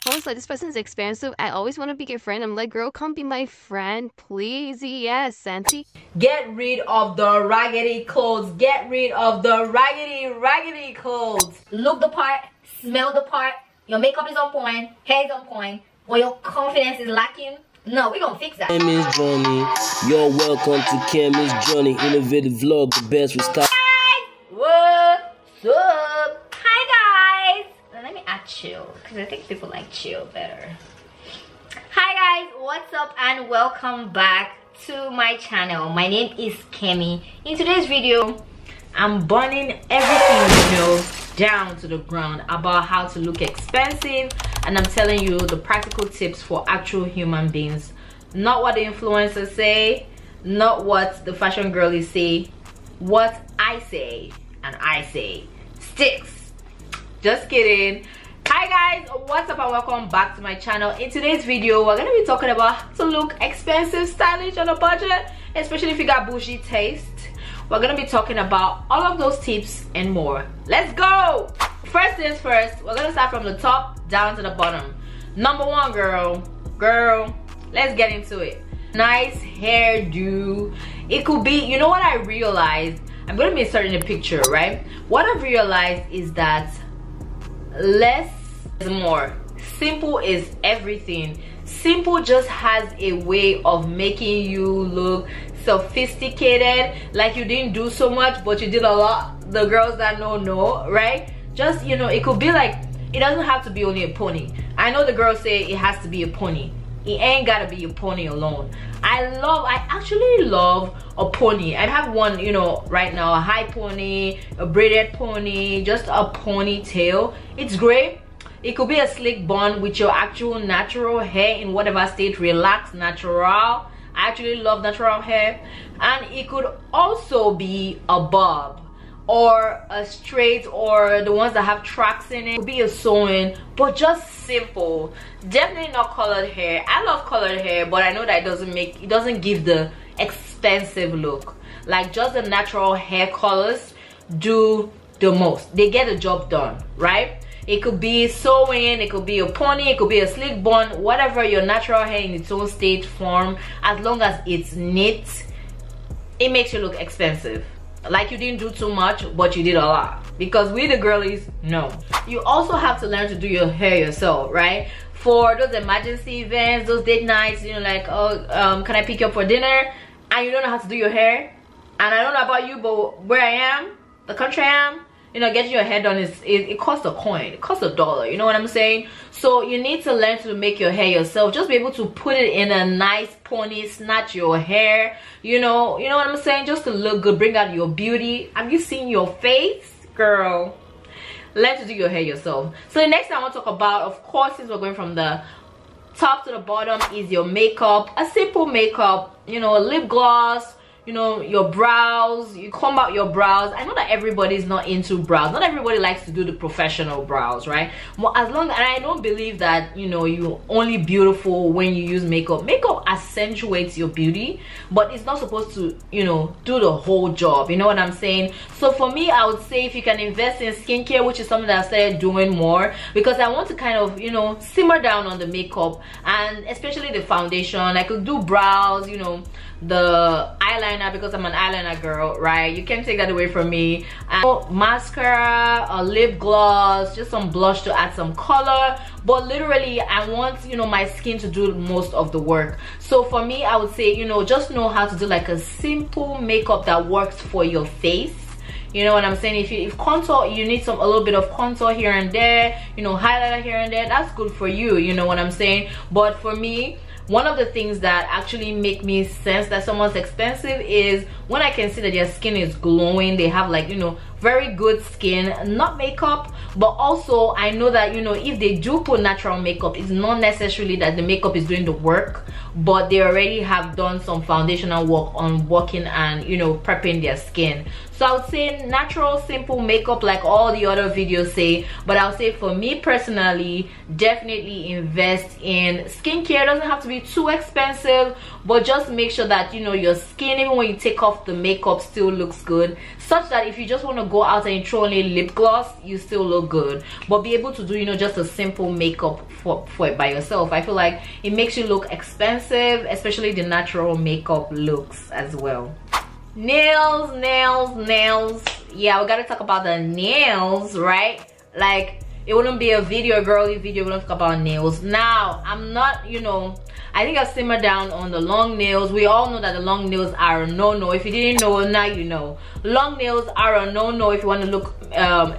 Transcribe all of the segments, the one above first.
post like this person's expensive. I always want to be your friend. I'm like, girl, come be my friend, please. Yes, Santi. Get rid of the raggedy clothes. Get rid of the raggedy clothes. Look the part, smell the part. Your makeup is on point, hair is on point, but your confidence is lacking. No, we're gonna fix that. Kemi's journey. You're welcome to Kemi's journey. Innovative vlog, the best with style. What's up? Hi guys. Let me add chill, because I think people like chill better. Hi guys, what's up and welcome back to my channel. My name is Kemi. In today's video, I'm burning everything down to the ground about how to look expensive, and I'm telling you the practical tips for actual human beings, not what the influencers say, not what the fashion girlies say, what I say, and I say sticks. Just kidding. Hi guys, what's up and welcome back to my channel. In today's video, we're going to be talking about how to look expensive, stylish on a budget, especially if you got bougie taste. We're going to be talking about all of those tips and more. Let's go. First things first, we're going to start from the top down to the bottom. Number one, girl, let's get into it. Nice hairdo. It could be, you know what I realized? I'm going to be inserting a picture, right? What I've realized is that less is more. Simple is everything. Simple just has a way of making you look sophisticated, like you didn't do so much but you did a lot. The girls that know, right? Just, you know, it could be like, it doesn't have to be only a pony. I know the girls say it has to be a pony. It ain't gotta be a pony alone. I actually love a pony. I have one, you know, right now, a high pony, a braided pony, just a ponytail. It's great. It could be a slick bun with your actual natural hair in whatever state, relaxed, natural. I actually love natural hair. And it could also be a bob or a straight, or the ones that have tracks in it. It could be a sewing, but just simple. Definitely not colored hair. I love colored hair, but I know that it doesn't give the expensive look. Like, just the natural hair colors do the most. They get the job done, right? It could be sewing, it could be a pony, it could be a slick bun, whatever your natural hair in its own state form, as long as it's neat, it makes you look expensive. Like you didn't do too much but you did a lot, because we the girlies know. You also have to learn to do your hair yourself, right? For those emergency events, those date nights, you know, like, oh, can I pick you up for dinner, and you don't know how to do your hair. And I don't know about you, but where I am, the country I am, you know, getting your hair done it costs a coin, it costs $1, you know what I'm saying? So you need to learn to make your hair yourself. Just be able to put it in a nice pony, snatch your hair, you know what I'm saying, just to look good, bring out your beauty. Have you seen your face, girl? Learn to do your hair yourself. So the next thing I want to talk about, of course, since we're going from the top to the bottom, is your makeup. A simple makeup, you know, a lip gloss, you know, your brows. You comb out your brows. I know that everybody's not into brows. Not everybody likes to do the professional brows, right? Well, and I don't believe that, you know, you're only beautiful when you use makeup. Makeup accentuates your beauty, but it's not supposed to, you know, do the whole job. You know what I'm saying? So for me, I would say if you can invest in skincare, which is something that I started doing more, because I want to kind of, you know, simmer down on the makeup, and especially the foundation. I could do brows, you know, the eyeliner, because I'm an eyeliner girl, right? You can't take that away from me. And mascara, a lip gloss, just some blush to add some color. But literally, I want, you know, my skin to do most of the work. So for me, I would say, you know, just know how to do like a simple makeup that works for your face. You know what I'm saying? If contour, you need a little bit of contour here and there, you know, highlighter here and there, that's good for you. You know what I'm saying? But for me, one of the things that actually make me sense that someone's expensive is when I can see that their skin is glowing, they have, like, you know, very good skin, not makeup, but also I know that, you know, if they do put natural makeup, it's not necessarily that the makeup is doing the work, but they already have done some foundational work on working and, you know, prepping their skin. So I would say natural, simple makeup, like all the other videos say. But I would say for me personally, definitely invest in skincare. It doesn't have to be too expensive, but just make sure that, you know, your skin, even when you take off the makeup, still looks good, such that if you just want to go out and throw only lip gloss, you still look good. But be able to do, you know, just a simple makeup for it by yourself. I feel like it makes you look expensive, especially the natural makeup looks as well. Nails. Yeah, we gotta talk about the nails, right? Like, it wouldn't be a girly video, we don't talk about nails. Now, I'm not, you know, I think I've simmered down on the long nails. We all know that the long nails are a no-no. If you didn't know, now you know. Long nails are a no-no if you want to look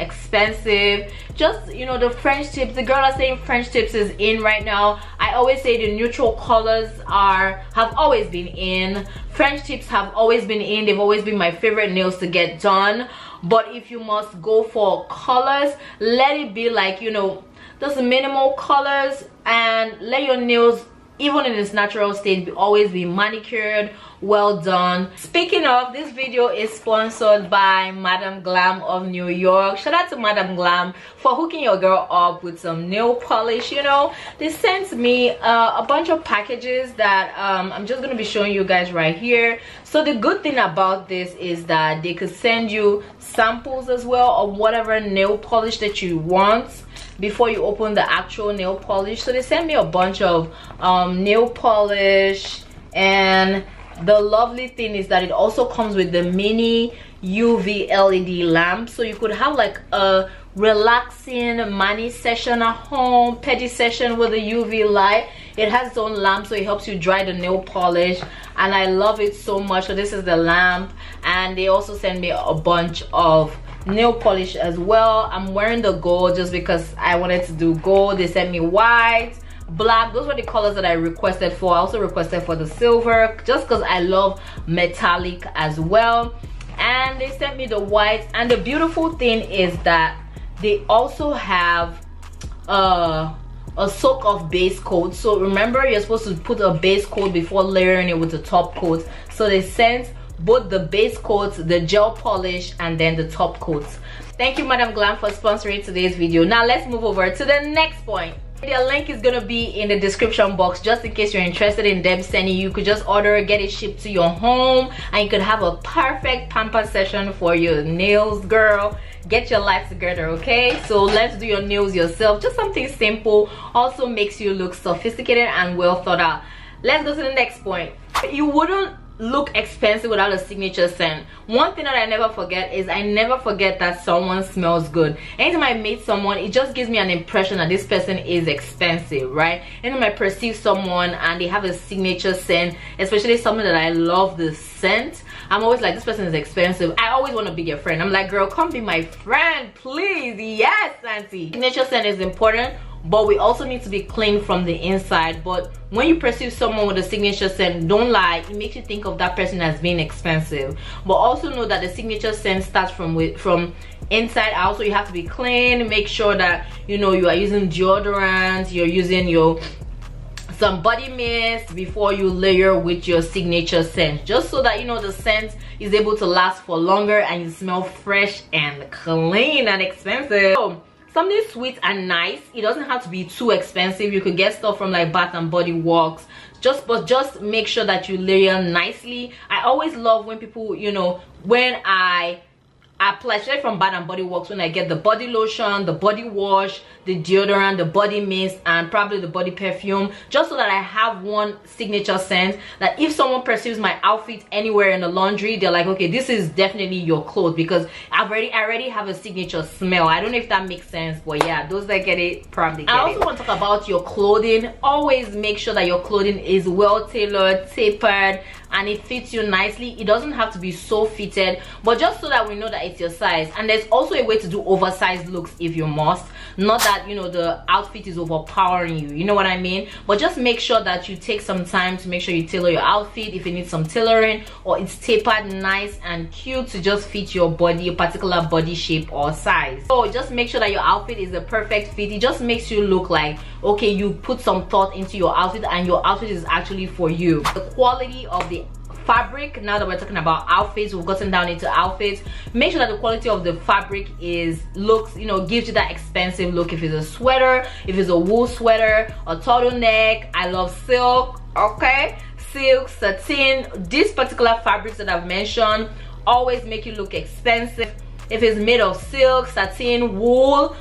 expensive. Just, you know, the French tips. The girl that's saying French tips is in right now. I always say the neutral colors have always been in. French tips have always been in. They've always been my favorite nails to get done. But if you must go for colors, let it be like, you know, just minimal colors, and let your nails, even in its natural state, always be manicured, well done. Speaking of, this video is sponsored by Madam Glam of New York. Shout out to Madam Glam for hooking your girl up with some nail polish. You know, they sent me a bunch of packages that I'm just gonna be showing you guys right here. So the good thing about this is that they could send you samples as well of whatever nail polish that you want before you open the actual nail polish. So they sent me a bunch of nail polish, and the lovely thing is that it also comes with the mini UV LED lamp, so you could have like a relaxing mani session at home, pedi session with a UV light. It has its own lamp, so it helps you dry the nail polish, and I love it so much. So this is the lamp, and they also sent me a bunch of nail polish as well. I'm wearing the gold just because I wanted to do gold. They sent me white, black. Those were the colors that I requested for. I also requested for the silver just because I love metallic as well. And they sent me the white, and the beautiful thing is that they also have a soak of base coat. So remember, you're supposed to put a base coat before layering it with the top coat. So they sent both the base coats, the gel polish, and then the top coats. Thank you, Madam Glam, for sponsoring today's video. Now let's move over to the next point. The link is gonna be in the description box, just in case you're interested in them sending you. You could just order, get it shipped to your home, and you could have a perfect pamper session for your nails, girl. Get your life together, okay? So let's do your nails yourself. Just something simple, also makes you look sophisticated and well thought out. Let's go to the next point. You wouldn't look expensive without a signature scent. One thing that I never forget is I never forget that someone smells good. Anytime I meet someone, it just gives me an impression that this person is expensive, right? Anytime I perceive someone and they have a signature scent, especially someone that I love the scent, I'm always like, this person is expensive. I always want to be your friend. I'm like, girl, come be my friend, please. Yes, auntie. Signature scent is important, but we also need to be clean from the inside. But when you perceive someone with a signature scent, don't lie, it makes you think of that person as being expensive. But also know that the signature scent starts from inside out, so you have to be clean. Make sure that, you know, you are using deodorant, you're using some body mist before you layer with your signature scent, just so that, you know, the scent is able to last for longer and you smell fresh and clean and expensive. So, something sweet and nice. It doesn't have to be too expensive. You could get stuff from like Bath and Body Works. But just make sure that you layer nicely. I always love when people, you know, when I apply, especially from Bath and Body Works, when I get the body lotion, the body wash, the deodorant, the body mist, and probably the body perfume, just so that I have one signature scent that if someone perceives my outfit anywhere in the laundry, they're like, okay, this is definitely your clothes, because I already have a signature smell. I don't know if that makes sense, but yeah, those that get it probably get it. I also want to talk about your clothing. Always make sure that your clothing is well tailored, tapered, and it fits you nicely. It doesn't have to be so fitted, but just so that we know that it's your size. And there's also a way to do oversized looks if you must. Not that, you know, the outfit is overpowering you, you know what I mean? But just make sure that you take some time to make sure you tailor your outfit if it needs some tailoring, or it's tapered nice and cute to just fit your body, a particular body shape or size. So just make sure that your outfit is the perfect fit. It just makes you look like, okay, you put some thought into your outfit and your outfit is actually for you. The quality of the fabric, now that we're talking about outfits, we've gotten down into outfits, make sure that the quality of the fabric looks, you know, gives you that expensive look. If it's a sweater, if it's a wool sweater, a turtleneck, I love silk, okay, silk, satin, these particular fabrics that I've mentioned always make you look expensive. if it's made of silk, satin, wool,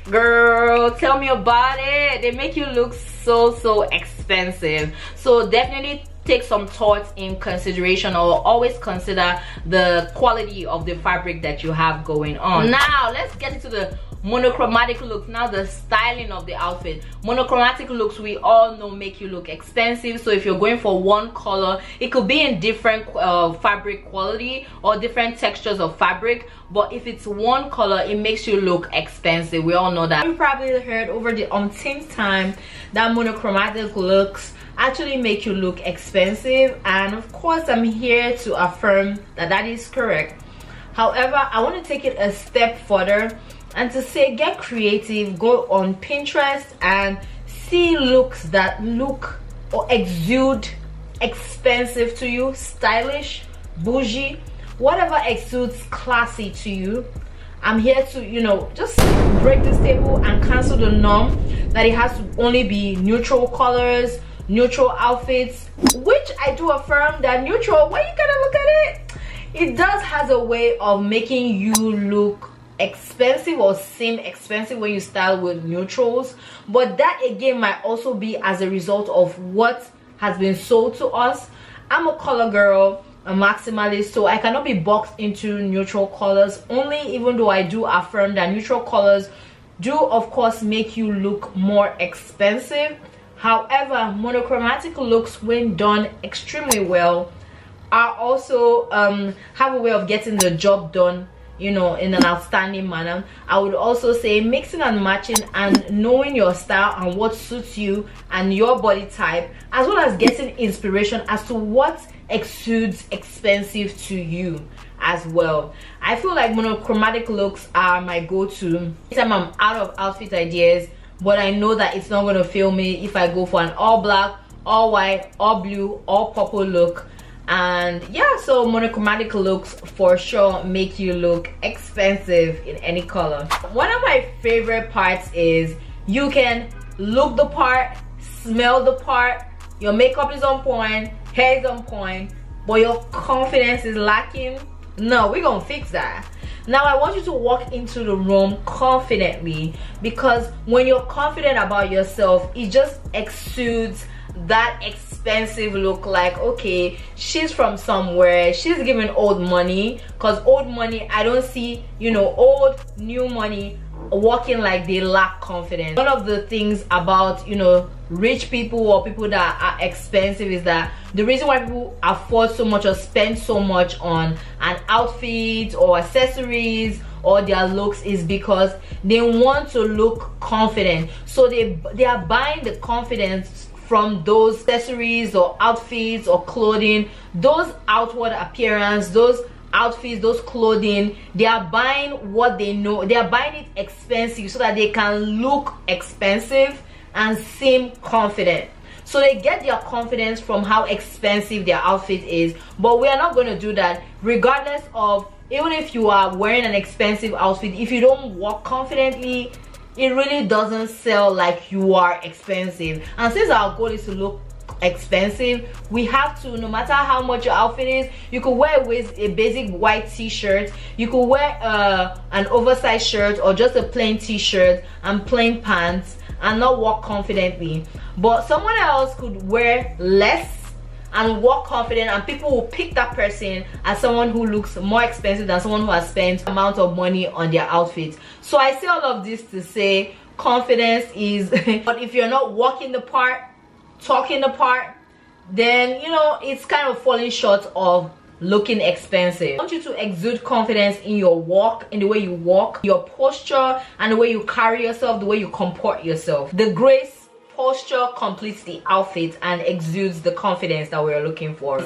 girl, tell me about it. They make you look so expensive. So definitely take some thoughts in consideration, or always consider the quality of the fabric that you have going on. Now let's get into the monochromatic looks. Now the styling of the outfit. Monochromatic looks, we all know, make you look expensive. So if you're going for one color, it could be in different fabric quality or different textures of fabric, but if it's one color, it makes you look expensive. We all know that. You probably heard over the umpteenth time that monochromatic looks actually make you look expensive, and of course I'm here to affirm that that is correct. However, I want to take it a step further and to say, get creative. Go on Pinterest and see looks that look or exude expensive to you, stylish, bougie, whatever exudes classy to you. I'm here to, you know, just break this table and cancel the norm that it has to only be neutral colors, neutral outfits, which I do affirm that neutral, when you gotta look at it, it does has a way of making you look expensive or seem expensive when you style with neutrals. But that again might also be as a result of what has been sold to us. I'm a color girl, a maximalist, so I cannot be boxed into neutral colors only, even though I do affirm that neutral colors do of course make you look more expensive. However, monochromatic looks, when done extremely well, are also have a way of getting the job done, you know, in an outstanding manner. I would also say mixing and matching and knowing your style and what suits you and your body type, as well as getting inspiration as to what exudes expensive to you as well. I feel like monochromatic looks are my go-to anytime I'm out of outfit ideas, but I know that it's not going to fail me if I go for an all black, all white, all blue, all purple look. And yeah, so monochromatic looks for sure make you look expensive in any color. One of my favorite parts is you can look the part, smell the part, your makeup is on point, hair is on point, but your confidence is lacking. No, we're gonna fix that. Now I want you to walk into the room confidently, because when you're confident about yourself, it just exudes that expensive look. Like, okay, she's from somewhere, she's giving old money, because old money, I don't see, you know, old new money walking like they lack confidence. One of the things about, you know, rich people or people that are expensive is that the reason why people afford so much or spend so much on an outfit or accessories or their looks is because they want to look confident. So they are buying the confidence from those accessories or outfits or clothing, those outward appearance, those outfits, those clothing. They are buying what they know, they are buying it expensive so that they can look expensive and seem confident. So they get their confidence from how expensive their outfit is. But we are not going to do that, regardless of, even if you are wearing an expensive outfit, if you don't walk confidently, it really doesn't sell like you are expensive. And since our goal is to look expensive, we have to, no matter how much your outfit is, you could wear with a basic white t-shirt, you could wear an oversized shirt or just a plain t-shirt and plain pants and not walk confidently. But someone else could wear less and walk confident, and people will pick that person as someone who looks more expensive than someone who has spent amount of money on their outfits. So I say all of this to say confidence is but if you're not walking the part, talking the part, then, you know, it's kind of falling short of looking expensive. I want you to exude confidence in your walk, in the way you walk, your posture, and the way you carry yourself, the way you comport yourself. The grace posture completes the outfit and exudes the confidence that we're looking for.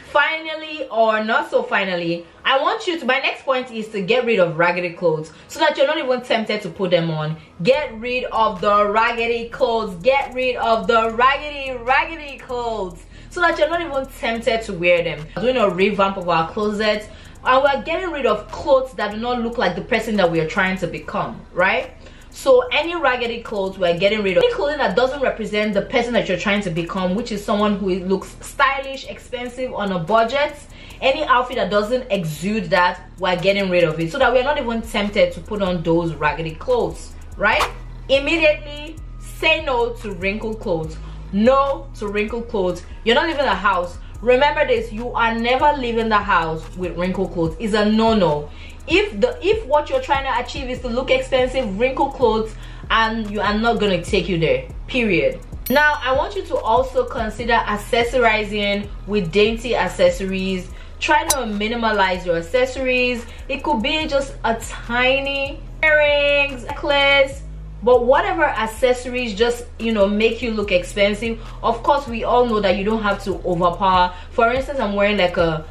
Finally, or not so finally, I want you to, my next point is to get rid of raggedy clothes so that you're not even tempted to put them on. Get rid of the raggedy clothes. Get rid of the raggedy clothes so that you're not even tempted to wear them. We're doing a revamp of our closet, and we're getting rid of clothes that do not look like the person that we are trying to become, right? So any raggedy clothes we're getting rid of. Any clothing that doesn't represent the person that you're trying to become, which is someone who looks stylish, expensive, on a budget, Any outfit that doesn't exude that, we're getting rid of it, so that we're not even tempted to put on those raggedy clothes, right? Immediately say no to wrinkled clothes. No to wrinkled clothes. You're not leaving the house. Remember this, you are never leaving the house with wrinkled clothes. It's a no-no. If what you're trying to achieve is to look expensive, wrinkled clothes, and you are not gonna take you there, period. Now I want you to also consider accessorizing with dainty accessories. Try to minimalize your accessories. It could be just a tiny earrings, necklace, but whatever accessories just, you know, make you look expensive. Of course, we all know that you don't have to overpower. For instance, I'm wearing like a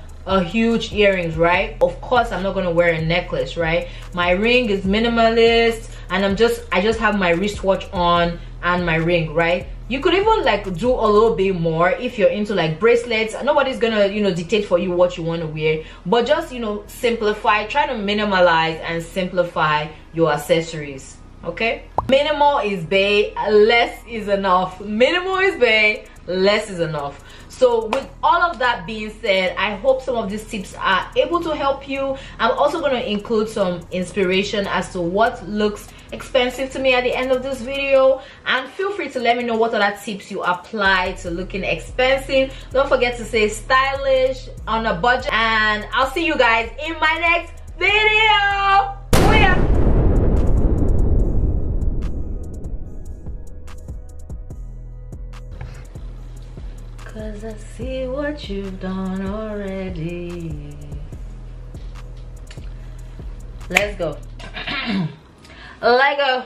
huge earrings, right? Of course I'm not gonna wear a necklace, right? My ring is minimalist, and I just have my wristwatch on and my ring, right? You could even like do a little bit more if you're into like bracelets. Nobody's gonna, you know, dictate for you what you want to wear, but just, you know, simplify. Try to minimalize and simplify your accessories. Okay, minimal is bae, less is enough. Minimal is bae, less is enough. So with all of that being said, I hope some of these tips are able to help you. I'm also going to include some inspiration as to what looks expensive to me at the end of this video, and feel free to let me know what other tips you apply to looking expensive. Don't forget to stay stylish on a budget, and I'll see you guys in my next video. Booyah! Cause I see what you've done already. Let's go. Let go.